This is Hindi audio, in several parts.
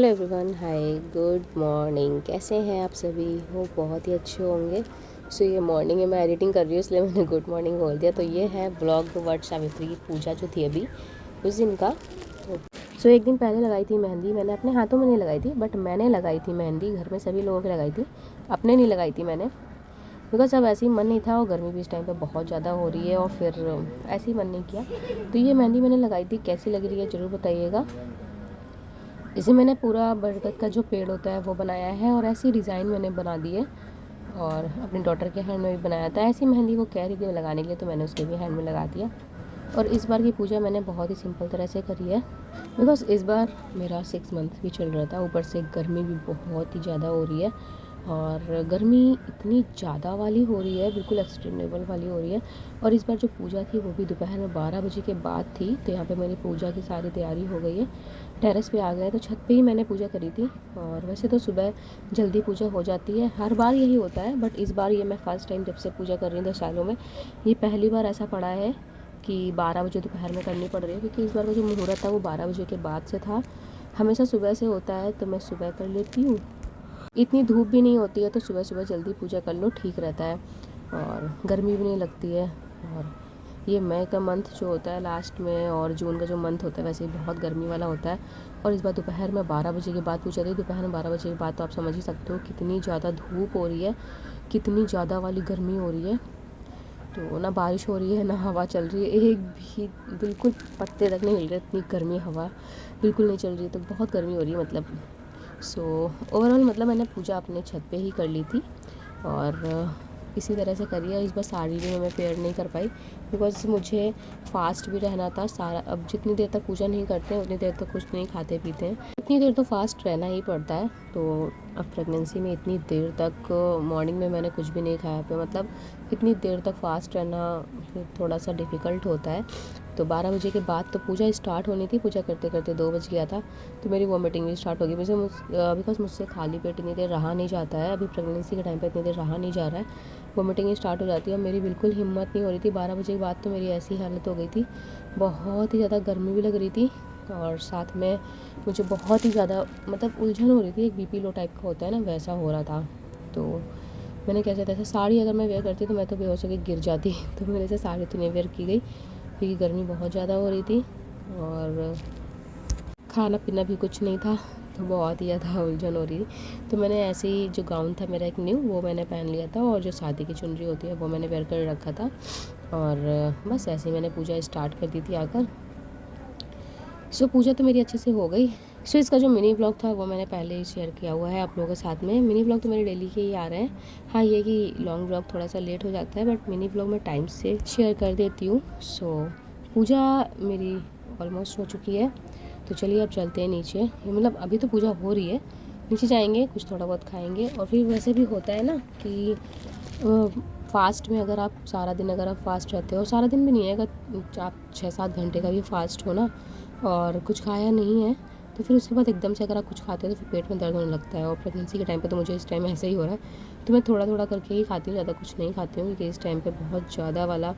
हेलो एवरीवन, हाय, गुड मॉर्निंग। कैसे हैं आप सभी? वो बहुत ही अच्छे होंगे। सो ये मॉर्निंग है, मैं एडिटिंग कर रही हूँ इसलिए मैंने गुड मॉर्निंग बोल दिया। तो ये है ब्लॉग वट सावित्री की पूजा जो थी अभी उस दिन का। सो एक दिन पहले लगाई थी मेहंदी। मैंने अपने हाथों में नहीं लगाई थी, बट मैंने लगाई थी मेहंदी। घर में सभी लोगों की लगाई थी, अपने नहीं लगाई थी मैंने, बिकॉज अब ऐसे ही मन नहीं था और गर्मी भी इस टाइम पे बहुत ज़्यादा हो रही है और फिर ऐसे ही मन नहीं किया। तो ये मेहंदी मैंने लगाई थी, कैसी लग रही है ज़रूर बताइएगा। इसे मैंने पूरा बरगद का जो पेड़ होता है वो बनाया है और ऐसी डिज़ाइन मैंने बना दी है और अपनी डॉटर के हैंड में भी बनाया था। ऐसी मेहंदी वो कह रही थी लगाने के लिए, तो मैंने उसके भी हैंड में लगा दिया। और इस बार की पूजा मैंने बहुत ही सिंपल तरह से करी है, बिकॉज़ इस बार मेरा 6 मंथ भी चल रहा था। ऊपर से गर्मी भी बहुत ही ज़्यादा हो रही है और गर्मी इतनी ज़्यादा वाली हो रही है, बिल्कुल एक्सट्रीम लेवल वाली हो रही है। और इस बार जो पूजा थी वो भी दोपहर में 12 बजे के बाद थी। तो यहाँ पे मेरी पूजा की सारी तैयारी हो गई है। टेरेस पे आ गए तो छत पे ही मैंने पूजा करी थी। और वैसे तो सुबह जल्दी पूजा हो जाती है, हर बार यही होता है, बट इस बार ये मैं फ़र्स्ट टाइम जब से पूजा कर रही हूँ 2 सालों में, ये पहली बार ऐसा पड़ा है कि 12 बजे दोपहर में करनी पड़ रही है। क्योंकि इस बार का जो मुहूर्त था वो 12 बजे के बाद से था। हमेशा सुबह से होता है तो मैं सुबह कर लेती हूँ। इतनी धूप भी नहीं होती है तो सुबह सुबह जल्दी पूजा कर लो, ठीक रहता है और गर्मी भी नहीं लगती है। और ये मई का मंथ जो होता है लास्ट में और जून का जो मंथ होता है वैसे ही बहुत गर्मी वाला होता है। और इस बार दोपहर में 12 बजे के बाद पूजा थी। दोपहर में 12 बजे के बाद तो आप समझ ही सकते हो कितनी ज़्यादा धूप हो रही है, कितनी ज़्यादा वाली गर्मी हो रही है। तो ना बारिश हो रही है ना हवा चल रही है, एक भी बिल्कुल पत्ते तक नहीं हिल रहे, इतनी गर्मी, हवा बिल्कुल नहीं चल रही है। तो बहुत गर्मी हो रही है मतलब। सो ओवरऑल मतलब मैंने पूजा अपने छत पे ही कर ली थी और इसी तरह से करी है। इस बार साड़ी भी मैं पेयर नहीं कर पाई, बिकॉज मुझे फास्ट भी रहना था सारा। अब जितनी देर तक पूजा नहीं करते हैं उतनी देर तक कुछ नहीं खाते पीते हैं, इतनी देर तो फास्ट रहना ही पड़ता है। तो अब प्रेगनेंसी में इतनी देर तक मॉर्निंग में मैंने कुछ भी नहीं खाया पे, मतलब इतनी देर तक फास्ट रहना फिर थोड़ा सा डिफ़िकल्ट होता है। तो 12 बजे के बाद तो पूजा स्टार्ट होनी थी, पूजा करते करते 2 बज गया था। तो मेरी वॉमिटिंग भी स्टार्ट हो गई बिकॉज मुझसे खाली पेट इतनी देर रहा नहीं जाता है। अभी प्रेगनेंसी के टाइम पे इतनी देर रहा नहीं जा रहा है, वॉमिटिंग स्टार्ट हो जाती है। और मेरी बिल्कुल हिम्मत नहीं हो रही थी। 12 बजे के बाद तो मेरी ऐसी हालत हो गई थी, बहुत ही ज़्यादा गर्मी भी लग रही थी और साथ में मुझे बहुत ही ज़्यादा मतलब उलझन हो रही थी। एक बीपी लो टाइप का होता है ना, वैसा हो रहा था। तो मैंने कैसे तैसे साड़ी अगर मैं वेयर करती तो मैं तो बेहोश होकर गिर जाती। तो मेरे से साड़ी तो नहीं वेयर की गई क्योंकि गर्मी बहुत ज़्यादा हो रही थी और खाना पीना भी कुछ नहीं था, तो बहुत ही ज़्यादा उलझन हो रही थी। तो मैंने ऐसे ही जो गाउन था मेरा एक न्यू, वो मैंने पहन लिया था और जो शादी की चुनरी होती है वो मैंने वेयर कर रखा था। और बस ऐसे ही मैंने पूजा स्टार्ट कर दी थी आकर। सो पूजा तो मेरी अच्छे से हो गई। सो इसका जो मिनी ब्लॉग था वो मैंने पहले ही शेयर किया हुआ है आप लोगों के साथ में। मिनी ब्लॉग तो मेरे डेली के ही आ रहे हैं। हाँ, ये कि लॉन्ग ब्लॉग थोड़ा सा लेट हो जाता है, बट मिनी ब्लॉग मैं टाइम से शेयर कर देती हूँ। सो पूजा मेरी ऑलमोस्ट हो चुकी है। तो चलिए अब चलते हैं नीचे। मतलब अभी तो पूजा हो रही है, नीचे जाएंगे, कुछ थोड़ा बहुत खाएंगे। और फिर वैसे भी होता है ना कि फास्ट में अगर आप सारा दिन अगर आप फास्ट रहते हो, सारा दिन भी नहीं है, अगर आप 6-7 घंटे का भी फास्ट हो ना और कुछ खाया नहीं है, तो फिर उसके बाद एकदम से अगर आप कुछ खाते हो तो फिर पेट में दर्द होने लगता है। और प्रेगनेंसी के टाइम पे तो मुझे इस टाइम ऐसा ही हो रहा है। तो मैं थोड़ा थोड़ा करके ही खाती हूँ, ज़्यादा कुछ नहीं खाती हूँ क्योंकि इस टाइम पे बहुत ज़्यादा वाला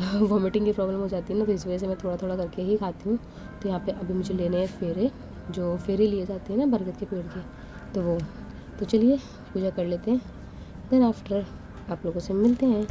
वॉमिटिंग की प्रॉब्लम हो जाती है ना, तो इस वजह से मैं थोड़ा थोड़ा करके ही खाती हूँ। तो यहाँ पे अभी मुझे लेने हैं फेरे, जो फेरे लिए जाते हैं ना बरगद के पेड़ के, तो वो। तो चलिए पूजा कर लेते हैं, देन आफ्टर आप लोगों से मिलते हैं।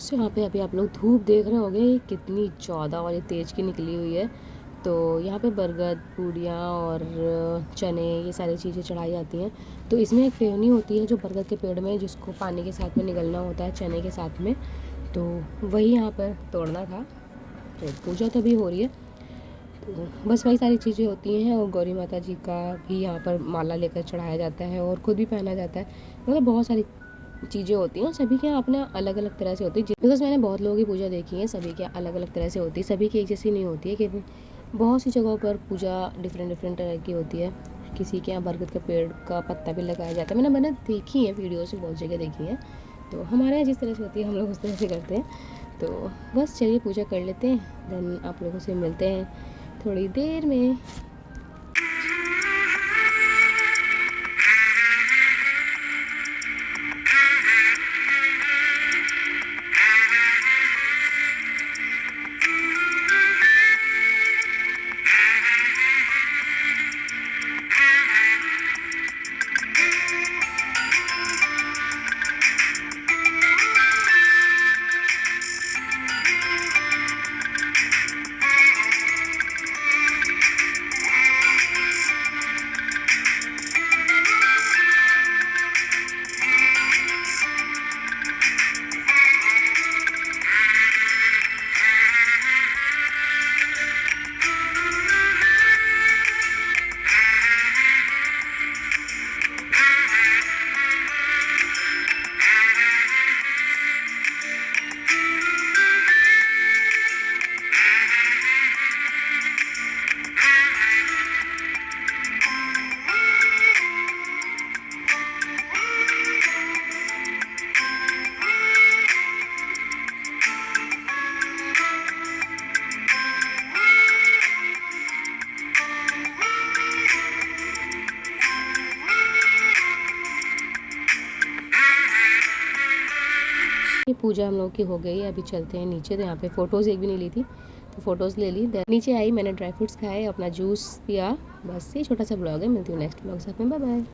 सो यहाँ पे अभी आप लोग धूप देख रहे होंगे कितनी ज़्यादा और ये तेज़ की निकली हुई है। तो यहाँ पे बरगद, पूड़ियाँ और चने ये सारी चीज़ें चढ़ाई जाती हैं। तो इसमें एक फेवनी होती है जो बरगद के पेड़ में, जिसको पानी के साथ में निगलना होता है चने के साथ में। तो वही यहाँ पर तोड़ना था। तो पूजा तो अभी हो रही है, तो बस वही सारी चीज़ें होती हैं। और गौरी माता जी का भी यहाँ पर माला लेकर चढ़ाया जाता है और ख़ुद भी पहना जाता है। मतलब बहुत सारी चीज़ें होती हैं, सभी के यहाँ अपने अलग अलग तरह से होती है। बिकॉज मैंने बहुत लोगों की पूजा देखी है, सभी के अलग अलग तरह से होती है, सभी की एक जैसी नहीं होती है। कि बहुत सी जगहों पर पूजा डिफरेंट तरह की होती है। किसी के यहाँ बरगद के पेड़ का पत्ता भी लगाया जाता है। मैंने देखी है वीडियो से, बहुत जगह देखी है। तो हमारे यहाँ जिस तरह से होती है हम लोग उस तरह से करते हैं। तो बस चलिए पूजा कर लेते हैं, देन आप लोगों से मिलते हैं थोड़ी देर में। ये पूजा हम लोग की हो गई है, अभी चलते हैं नीचे। तो यहाँ पे फ़ोटोज़ एक भी नहीं ली थी, तो फ़ोटोज़ ले ली। नीचे आई, मैंने ड्राई फ्रूट्स खाए, अपना जूस पिया। बस ये छोटा सा ब्लॉग है, मिलती हूँ नेक्स्ट ब्लॉग साथ में। Bye bye.